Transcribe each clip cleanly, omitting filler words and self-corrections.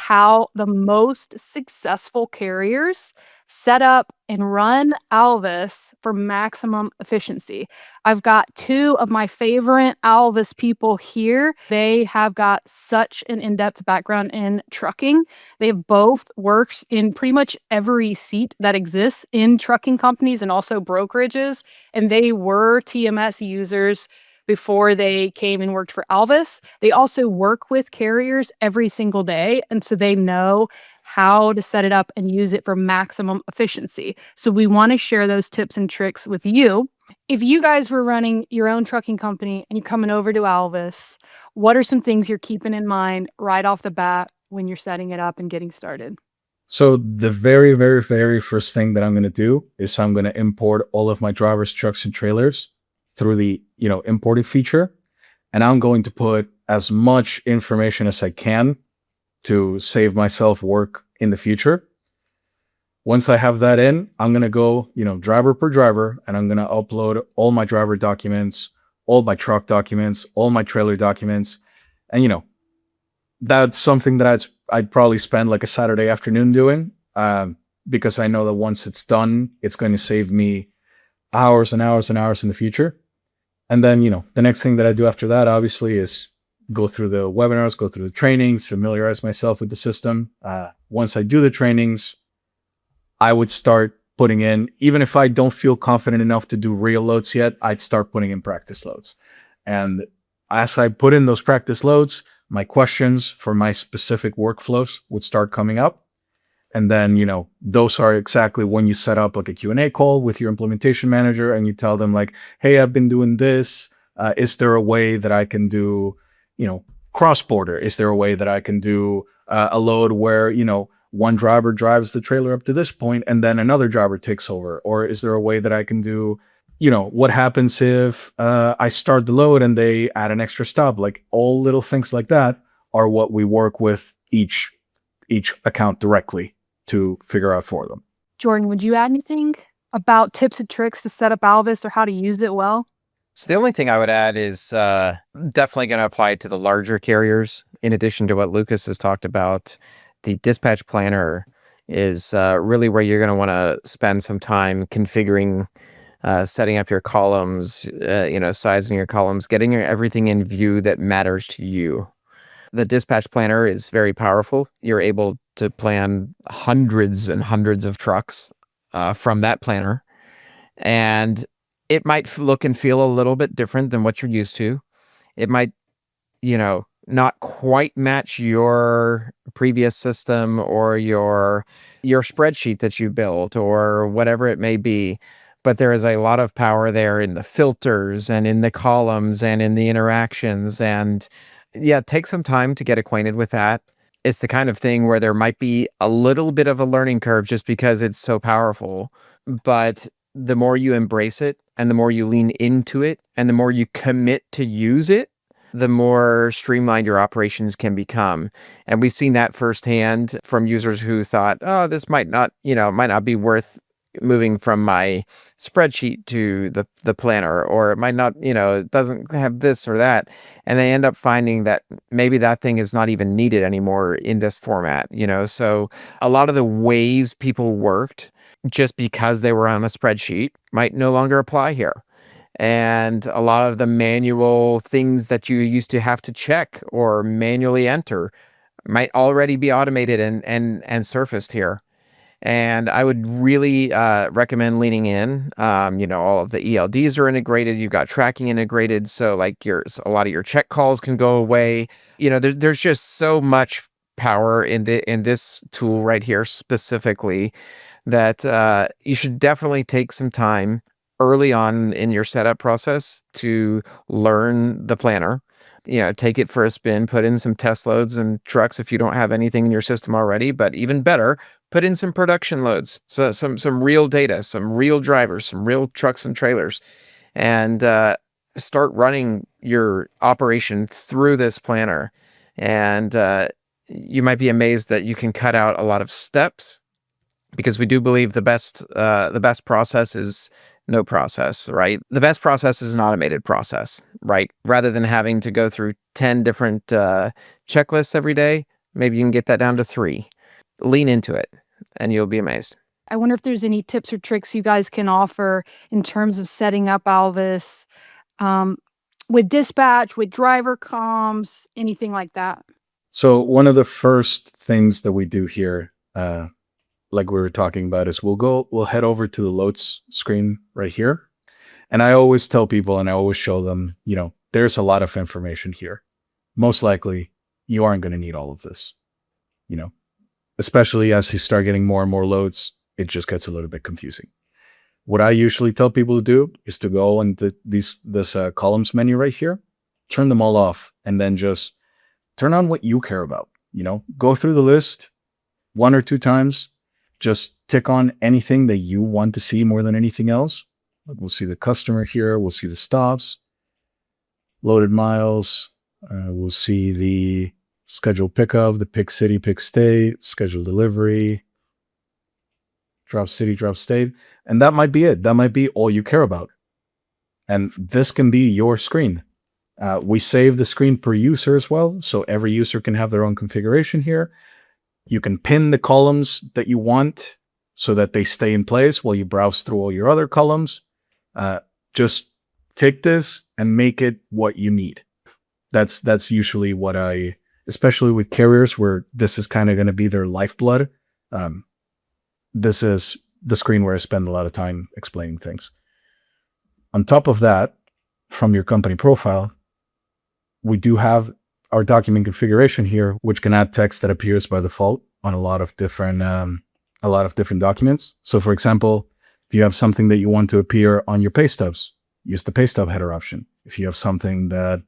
how the most successful carriers set up and run Alvis for maximum efficiency. I've got two of my favorite Alvis people here. They have got such an in depth background in trucking. They've both worked in pretty much every seat that exists in trucking companies and also brokerages. And they were TMS users before they came and worked for Alvis. They also work with carriers every single day. And so they know how to set it up and use it for maximum efficiency. So we want to share those tips and tricks with you. If you guys were running your own trucking company and you're coming over to Alvis, what are some things you're keeping in mind right off the bat when you're setting it up and getting started? So the very, very, very first thing that I'm going to do is I'm going to import all of my drivers, trucks, and trailers through the, importing feature. And I'm going to put as much information as I can to save myself work in the future. Once I have that in, I'm going to go, driver per driver, and I'm going to upload all my driver documents, all my truck documents, all my trailer documents. And, that's something that I'd probably spend like a Saturday afternoon doing, because I know that once it's done, it's going to save me hours and hours and hours in the future. And then, the next thing that I do after that, obviously, is go through the webinars, go through the trainings, familiarize myself with the system. Once I do the trainings, I would start putting in, even if I don't feel confident enough to do real loads yet, I'd start putting in practice loads. And as I put in those practice loads, my questions for my specific workflows would start coming up. And then, those are exactly when you set up like a Q&A call with your implementation manager and you tell them like, hey, I've been doing this. Is there a way that I can do, cross-border? Is there a way that I can do a load where, one driver drives the trailer up to this point and then another driver takes over? Or is there a way that I can do, what happens if I start the load and they add an extra stop? Like all little things like that are what we work with each account directly to figure out for them. Jordan, would you add anything about tips and tricks to set up Alvis or how to use it well? So the only thing I would add is definitely going to apply to the larger carriers. In addition to what Lucas has talked about, the dispatch planner is really where you're going to want to spend some time configuring, setting up your columns, sizing your columns, getting everything in view that matters to you. The dispatch planner is very powerful. You're able to plan hundreds and hundreds of trucks from that planner. And it might look and feel a little bit different than what you're used to. It might, not quite match your previous system or your spreadsheet that you built or whatever it may be. But there is a lot of power there in the filters and in the columns and in the interactions. And yeah, take some time to get acquainted with that. It's the kind of thing where there might be a little bit of a learning curve just because it's so powerful. But the more you embrace it and the more you lean into it and the more you commit to use it, the more streamlined your operations can become. And we've seen that firsthand from users who thought, oh, this might not be worth moving from my spreadsheet to the planner, or it might not, it doesn't have this or that. And they end up finding that maybe that thing is not even needed anymore in this format, So a lot of the ways people worked just because they were on a spreadsheet might no longer apply here. And a lot of the manual things that you used to have to check or manually enter might already be automated and surfaced here. And I would really recommend leaning in. All of the ELDs are integrated. You've got tracking integrated. So like a lot of your check calls can go away. There's just so much power in this tool right here specifically that you should definitely take some time early on in your setup process to learn the planner. Take it for a spin, put in some test loads and trucks if you don't have anything in your system already, but even better, put in some production loads. So some real data, some real drivers, some real trucks and trailers, and start running your operation through this planner. And you might be amazed that you can cut out a lot of steps, because we do believe the best process is no process, right? The best process is an automated process, right? Rather than having to go through 10 different checklists every day, Maybe you can get that down to 3. Lean into it, and you'll be amazed. I wonder if there's any tips or tricks you guys can offer in terms of setting up Alvis, um, with dispatch, with driver comms, anything like that. So one of the first things that we do here, like we were talking about, is we'll head over to the loads screen right here. And I always tell people, and I always show them, there's a lot of information here. Most likely you aren't going to need all of this, especially as you start getting more and more loads, it just gets a little bit confusing. What I usually tell people to do is to go on this columns menu right here, turn them all off, and then just turn on what you care about. Go through the list 1 or 2 times, just tick on anything that you want to see more than anything else. We'll see the customer here. We'll see the stops, loaded miles. We'll see the scheduled pickup, the pick city, pick state, scheduled delivery, drop city, drop state. And that might be it. That might be all you care about. And this can be your screen. We save the screen per user as well. So every user can have their own configuration here. You can pin the columns that you want so that they stay in place while you browse through all your other columns. Just take this and make it what you need. That's usually what especially with carriers where this is kind of going to be their lifeblood. This is the screen where I spend a lot of time explaining things. On top of that, from your company profile, we do have our document configuration here, which can add text that appears by default on a lot of different documents. So for example, if you have something that you want to appear on your pay stubs, use the pay stub header option. If you have something that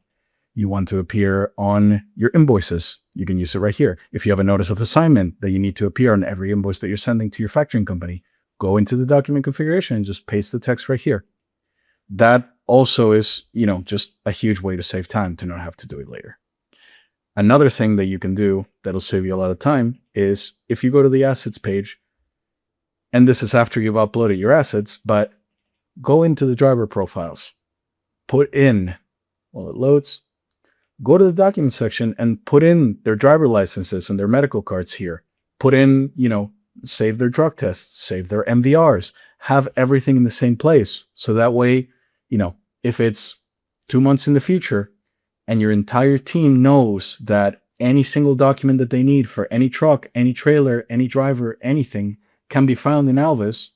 you want to appear on your invoices, you can use it right here. If you have a notice of assignment that you need to appear on every invoice that you're sending to your factoring company, go into the document configuration and just paste the text right here. That also is, just a huge way to save time to not have to do it later. Another thing that you can do that'll save you a lot of time is if you go to the assets page, and this is after you've uploaded your assets, but go into the driver profiles, put in, while it loads, go to the document section and put in their driver licenses and their medical cards here. Put in, save their drug tests, save their MVRs, have everything in the same place. So that way, if it's 2 months in the future and your entire team knows that any single document that they need for any truck, any trailer, any driver, anything can be found in Alvys,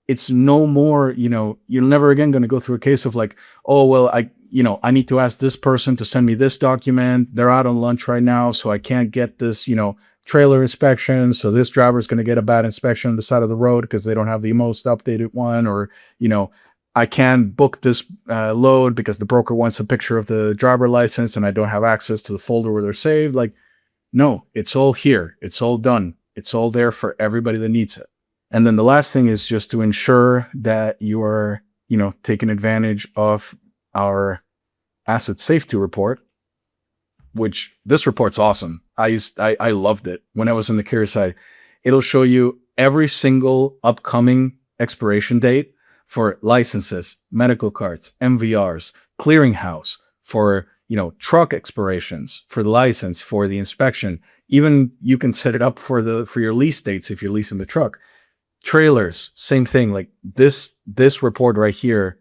it's no more, you're never again going to go through a case of like, oh, well, I need to ask this person to send me this document. They're out on lunch right now, so I can't get this, trailer inspection. So this driver is going to get a bad inspection on the side of the road because they don't have the most updated one. Or, I can't book this load because the broker wants a picture of the driver license and I don't have access to the folder where they're saved. Like, no, it's all here. It's all done. It's all there for everybody that needs it. And then the last thing is just to ensure that you are, taking advantage of our asset safety report, which this report's awesome. I loved it when I was in the carrier side. It'll show you every single upcoming expiration date for licenses, medical cards, MVRs, clearinghouse, for, truck expirations, for the license, for the inspection. Even you can set it up for your lease dates if you're leasing the truck. Trailers, same thing. Like this report right here,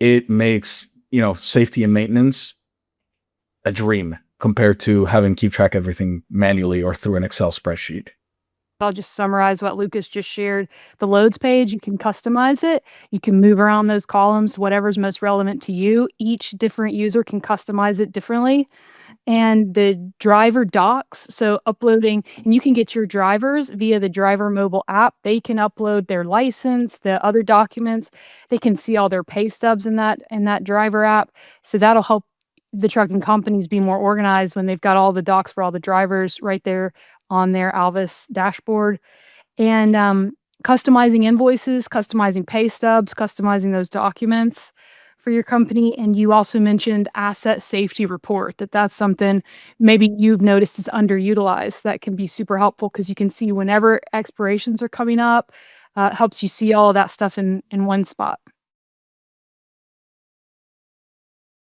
it makes, safety and maintenance a dream compared to having to keep track of everything manually or through an Excel spreadsheet. I'll just summarize what Lucas just shared. The loads page, you can customize it. You can move around those columns, whatever's most relevant to you. Each different user can customize it differently. And the driver docs, so uploading, and you can get your drivers via the driver mobile app. They can upload their license, the other documents. They can see all their pay stubs in that driver app. So that'll help the trucking companies be more organized when they've got all the docs for all the drivers right there on their Alvys dashboard. And customizing invoices, customizing pay stubs, customizing those documents for your company. And you also mentioned asset safety report, that's something maybe you've noticed is underutilized. That can be super helpful because you can see whenever expirations are coming up. Helps you see all of that stuff in one spot.